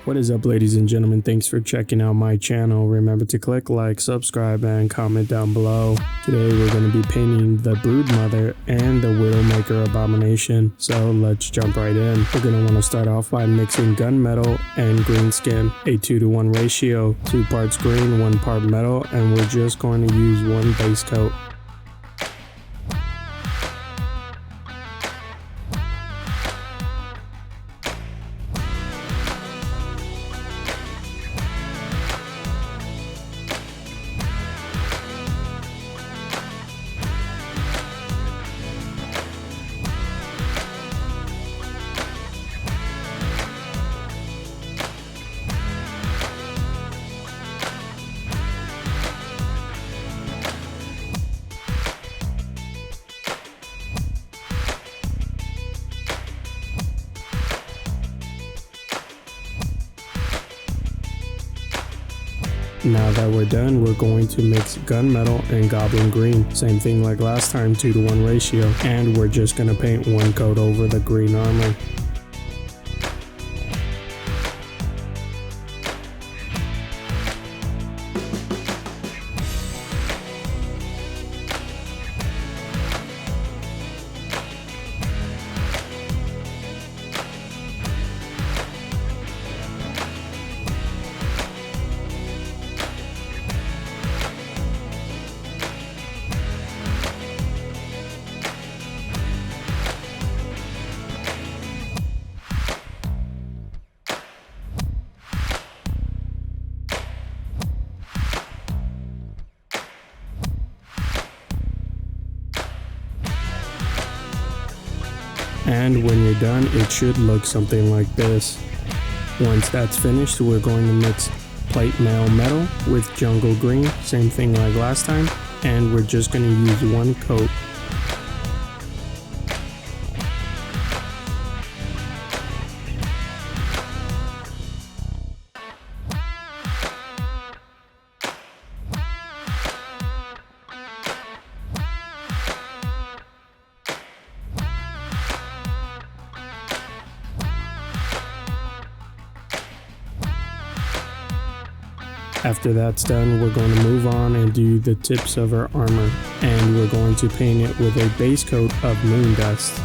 What is up, ladies and gentlemen? Thanks for checking out my channel. Remember to click like, subscribe, and comment down below. Today we're going to be painting the Broodmother and the Widowmaker Abomination. So let's jump right in. We're going to want to start off by mixing gunmetal and green skin, a 2-to-1 ratio, 2 parts green, 1 part metal, and we're just going to use 1 base coat. Now that we're done, we're going to mix gunmetal and goblin green. Same thing like last time, 2-to-1 ratio. And we're just going to paint 1 coat over the green armor. And when you're done, it should look something like this. Once that's finished, we're going to mix plate mail metal with jungle green, same thing like last time, and we're just going to use 1 coat. After that's done, we're going to move on and do the tips of our armor, and we're going to paint it with a base coat of moon dust.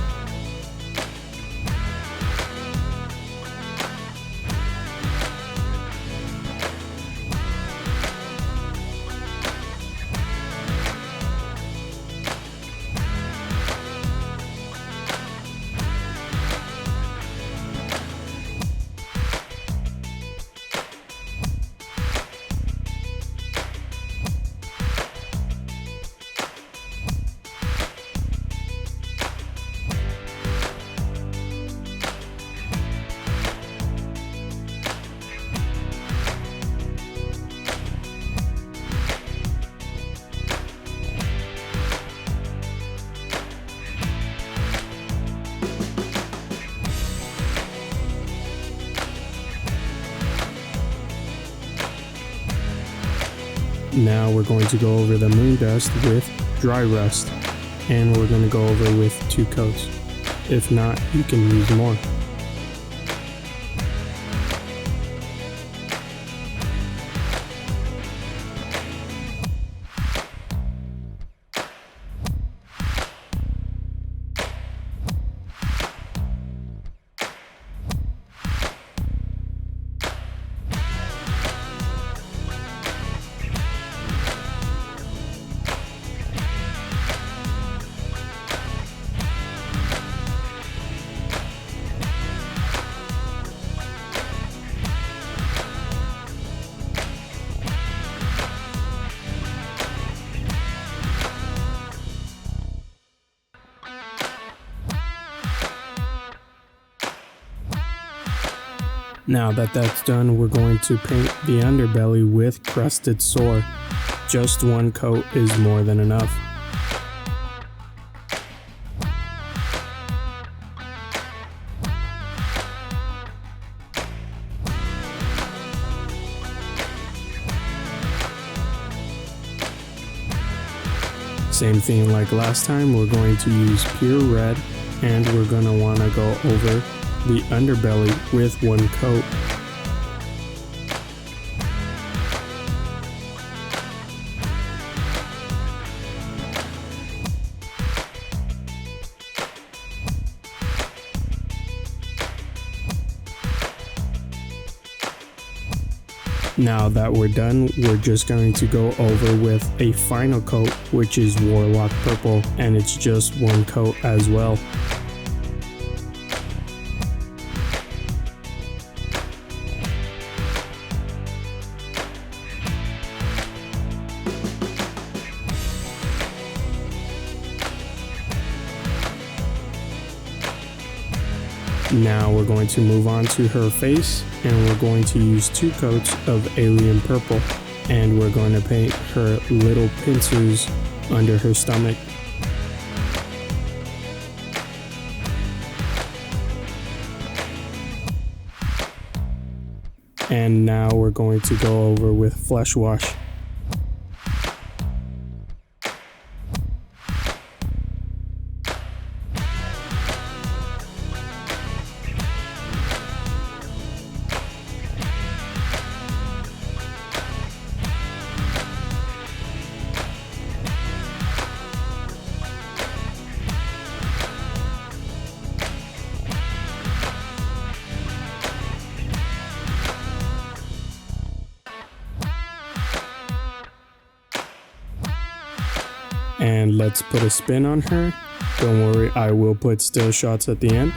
Now we're going to go over the moon dust with dry rust, and we're going to go over with 2 coats. If not, you can use more. Now that that's done, we're going to paint the underbelly with crusted sore. Just 1 coat is more than enough. Same thing like last time, we're going to use pure red, and we're going to want to go over the underbelly with 1 coat. Now that we're done, we're just going to go over with a final coat, which is Warlock Purple, and it's just one coat as well. Now we're going to move on to her face, and we're going to use 2 coats of Alien Purple, and we're going to paint her little pincers under her stomach. And now we're going to go over with Flesh Wash. And let's put a spin on her. Don't worry, I will put still shots at the end.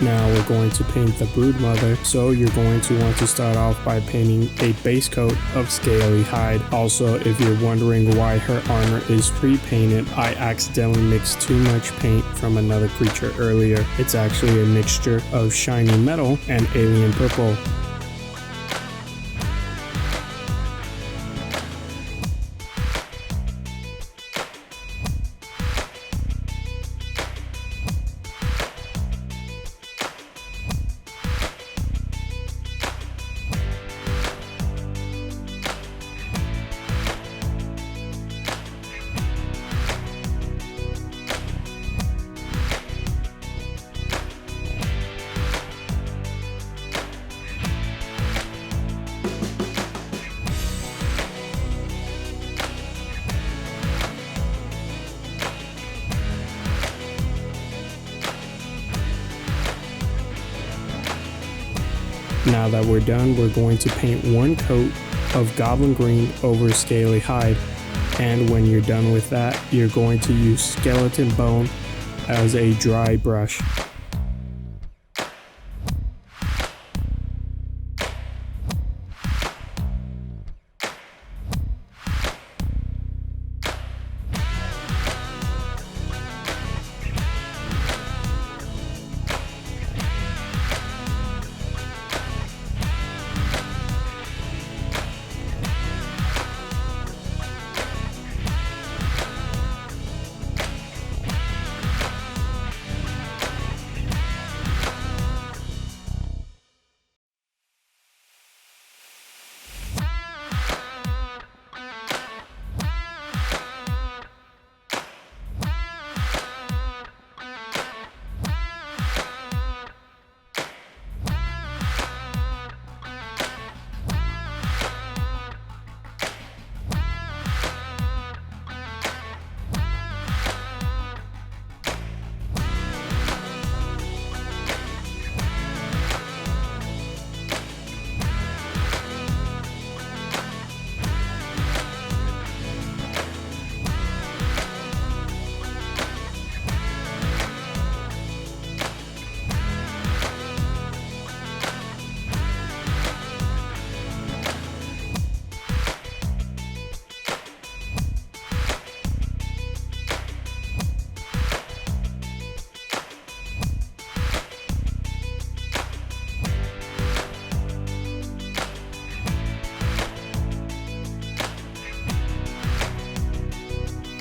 Now we're going to paint the Broodmother, so you're going to want to start off by painting a base coat of Scaly Hide. Also, if you're wondering why her armor is pre-painted, I accidentally mixed too much paint from another creature earlier. It's actually a mixture of shiny metal and alien purple. Now that we're done, we're going to paint 1 coat of Goblin Green over Scaly Hide. And when you're done with that, you're going to use Skeleton Bone as a dry brush.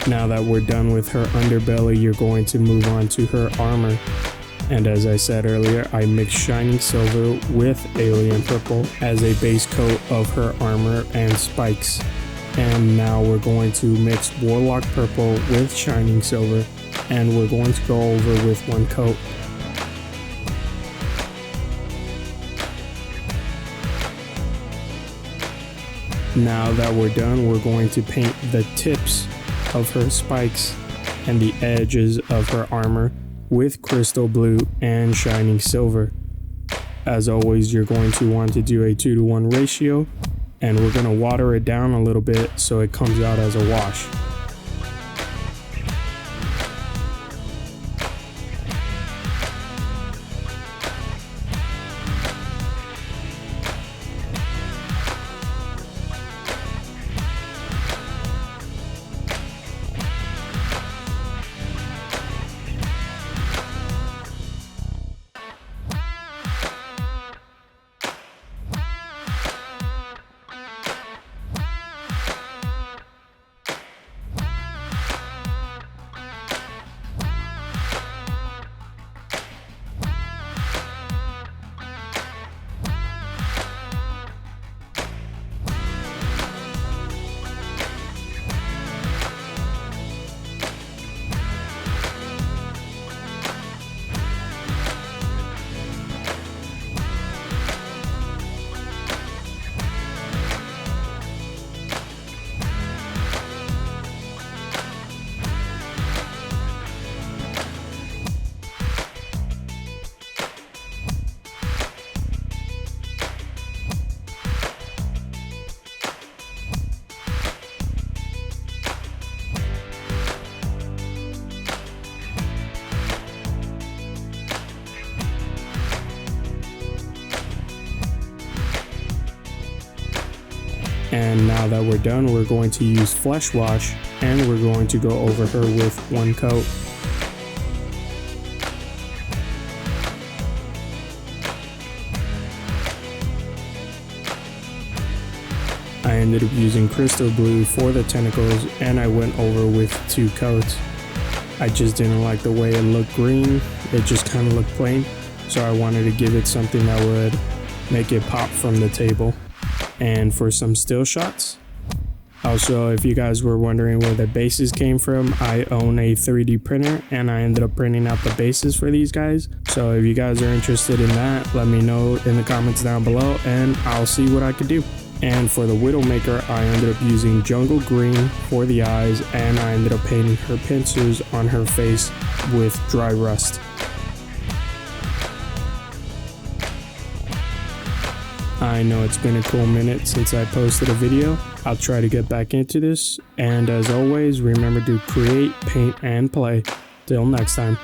Now that we're done with her underbelly, you're going to move on to her armor. And as I said earlier, I mixed Shining Silver with Alien Purple as a base coat of her armor and spikes. And now we're going to mix Warlock Purple with Shining Silver, and we're going to go over with 1 coat. Now that we're done, we're going to paint the tips of her spikes and the edges of her armor with crystal blue and shining silver. As always, you're going to want to do a 2-to-1 ratio, and we're going to water it down a little bit so it comes out as a wash. And now that we're done, we're going to use Flesh Wash, and we're going to go over her with one coat. I ended up using crystal blue for the tentacles, and I went over with 2 coats. I just didn't like the way it looked green. It just kind of looked plain, so I wanted to give it something that would make it pop from the table. And for some still shots, also, if you guys were wondering where the bases came from, I own a 3D printer and I ended up printing out the bases for these guys. So if you guys are interested in that, let me know in the comments down below and I'll see what I could do. And for the Widowmaker, I ended up using jungle green for the eyes, and I ended up painting her pincers on her face with dry rust. I know it's been a cool minute since I posted a video. I'll try to get back into this, and as always, remember to create, paint, and play. Till next time.